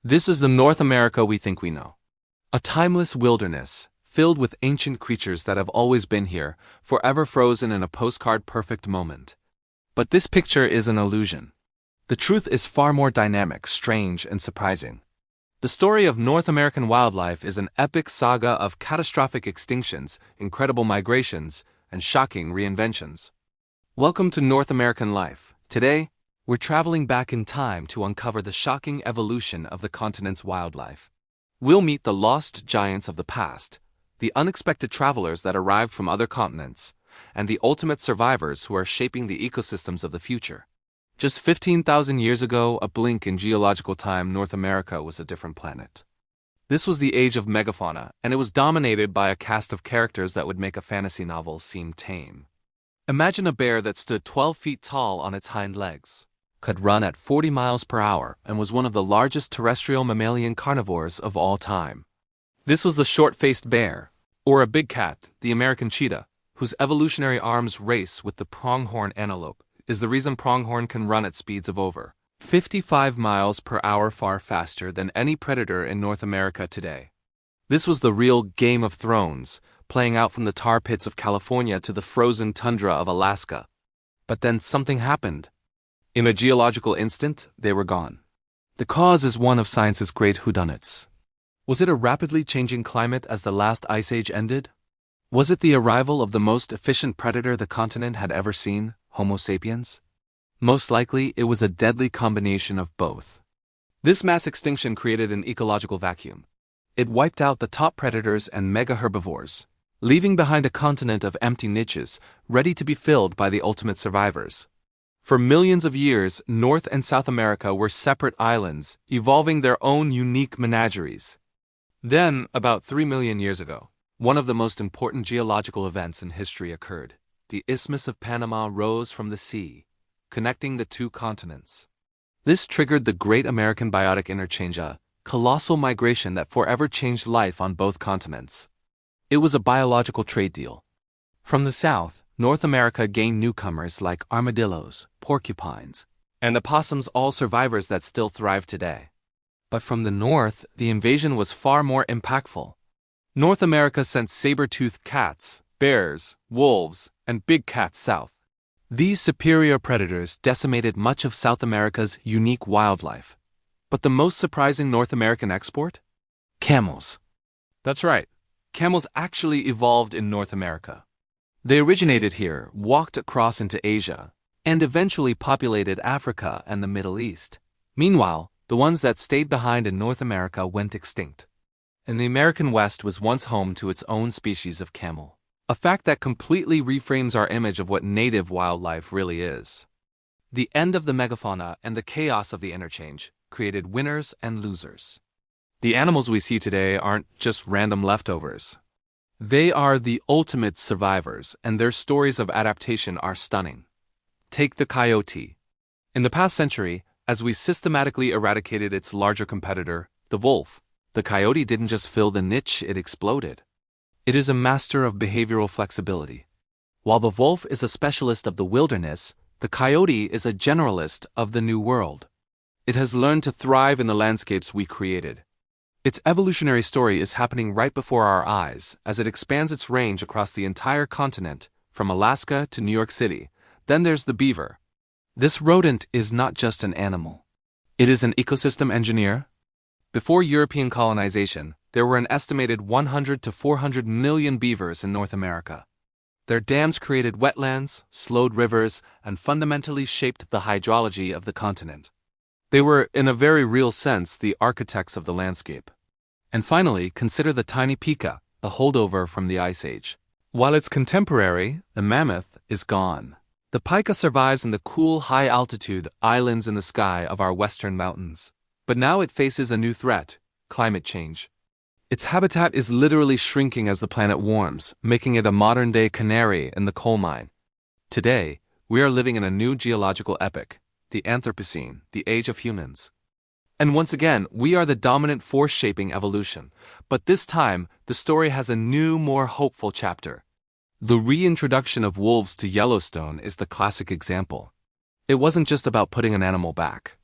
This is the North America we think we know. A timeless wilderness, filled with ancient creatures that have always been here, forever frozen in a postcard-perfect moment. But this picture is an illusion. The truth is far more dynamic, strange, and surprising. The story of North American wildlife is an epic saga of catastrophic extinctions, incredible migrations, and shocking reinventions. Welcome to North American life. Today, we're traveling back in time to uncover the shocking evolution of the continent's wildlife. We'll meet the lost giants of the past, the unexpected travelers that arrived from other continents, and the ultimate survivors who are shaping the ecosystems of the future. Just 15,000 years ago, a blink in geological time, North America was a different planet. This was the age of megafauna, and it was dominated by a cast of characters that would make a fantasy novel seem tame. Imagine a bear that stood 12 feet tall on its hind legs, could run at 40 miles per hour, and was one of the largest terrestrial mammalian carnivores of all time. This was the short-faced bear, or a big cat, the American cheetah, whose evolutionary arms race with the pronghorn antelope, is the reason pronghorn can run at speeds of over 55 miles per hour, far faster than any predator in North America today. This was the real Game of Thrones, playing out from the tar pits of California to the frozen tundra of Alaska. But then something happened. In a geological instant, they were gone. The cause is one of science's great whodunits. Was it a rapidly changing climate as the last ice age ended? Was it the arrival of the most efficient predator the continent had ever seen, Homo sapiens? Most likely, it was a deadly combination of both. This mass extinction created an ecological vacuum. It wiped out the top predators and mega herbivores, leaving behind a continent of empty niches, ready to be filled by the ultimate survivors. For millions of years, North and South America were separate islands, evolving their own unique menageries. Then, about 3 million years ago, one of the most important geological events in history occurred. The Isthmus of Panama rose from the sea, connecting the two continents. This triggered the Great American Biotic Interchange, a colossal migration that forever changed life on both continents. It was a biological trade deal. From the south, North America gained newcomers like armadillos, porcupines, and opossums, all survivors that still thrive today. But from the north, the invasion was far more impactful. North America sent saber-toothed cats, bears, wolves, and big cats south. These superior predators decimated much of South America's unique wildlife. But the most surprising North American export? Camels. That's right. Camels actually evolved in North America. They originated here, walked across into Asia, and eventually populated Africa and the Middle East. Meanwhile, the ones that stayed behind in North America went extinct. And the American West was once home to its own species of camel. A fact that completely reframes our image of what native wildlife really is. The end of the megafauna and the chaos of the interchange created winners and losers. The animals we see today aren't just random leftovers. They are the ultimate survivors, and their stories of adaptation are stunning. Take the coyote. In the past century, as we systematically eradicated its larger competitor, the wolf, the coyote didn't just fill the niche, it exploded. It is a master of behavioral flexibility. While the wolf is a specialist of the wilderness, the coyote is a generalist of the New World. It has learned to thrive in the landscapes we created. Its evolutionary story is happening right before our eyes as it expands its range across the entire continent, from Alaska to New York City. Then there's the beaver. This rodent is not just an animal. It is an ecosystem engineer. Before European colonization, there were an estimated 100 to 400 million beavers in North America. Their dams created wetlands, slowed rivers, and fundamentally shaped the hydrology of the continent. They were, in a very real sense, the architects of the landscape. And finally, consider the tiny pika, a holdover from the Ice Age. While its contemporary, the mammoth, is gone, the pika survives in the cool, high-altitude islands in the sky of our western mountains. But now it faces a new threat: climate change. Its habitat is literally shrinking as the planet warms, making it a modern-day canary in the coal mine. Today, we are living in a new geological epoch, the Anthropocene, the age of humans. And once again, we are the dominant force shaping evolution. But this time, the story has a new, more hopeful chapter. The reintroduction of wolves to Yellowstone is the classic example. It wasn't just about putting an animal back.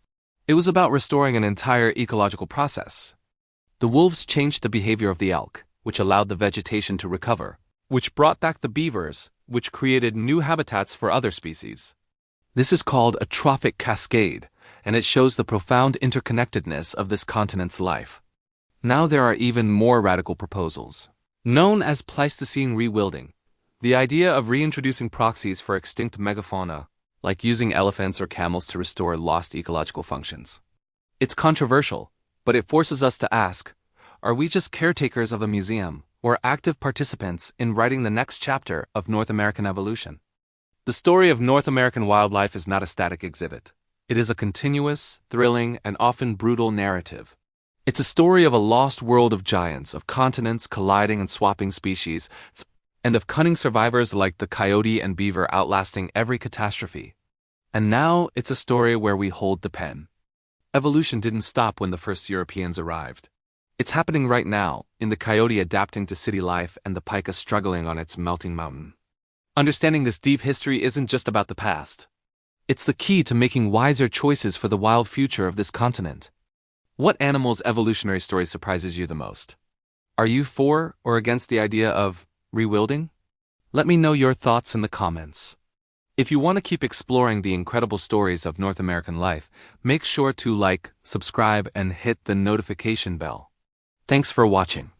It was about restoring an entire ecological process. The wolves changed the behavior of the elk, which allowed the vegetation to recover, which brought back the beavers, which created new habitats for other species. This is called a trophic cascade, and it shows the profound interconnectedness of this continent's life. Now there are even more radical proposals. Known as Pleistocene rewilding, the idea of reintroducing proxies for extinct megafauna, like using elephants or camels to restore lost ecological functions. It's controversial, but it forces us to ask, are we just caretakers of a museum, or active participants in writing the next chapter of North American evolution? The story of North American wildlife is not a static exhibit. It is a continuous, thrilling, and often brutal narrative. It's a story of a lost world of giants, of continents colliding and swapping species, and of cunning survivors like the coyote and beaver outlasting every catastrophe. And now it's a story where we hold the pen. Evolution didn't stop when the first Europeans arrived. It's happening right now, in the coyote adapting to city life and the pika struggling on its melting mountain. Understanding this deep history isn't just about the past. It's the key to making wiser choices for the wild future of this continent. What animal's evolutionary story surprises you the most? Are you for or against the idea of rewilding? Let me know your thoughts in the comments. If you want to keep exploring the incredible stories of North American life, make sure to like, subscribe, and hit the notification bell. Thanks for watching.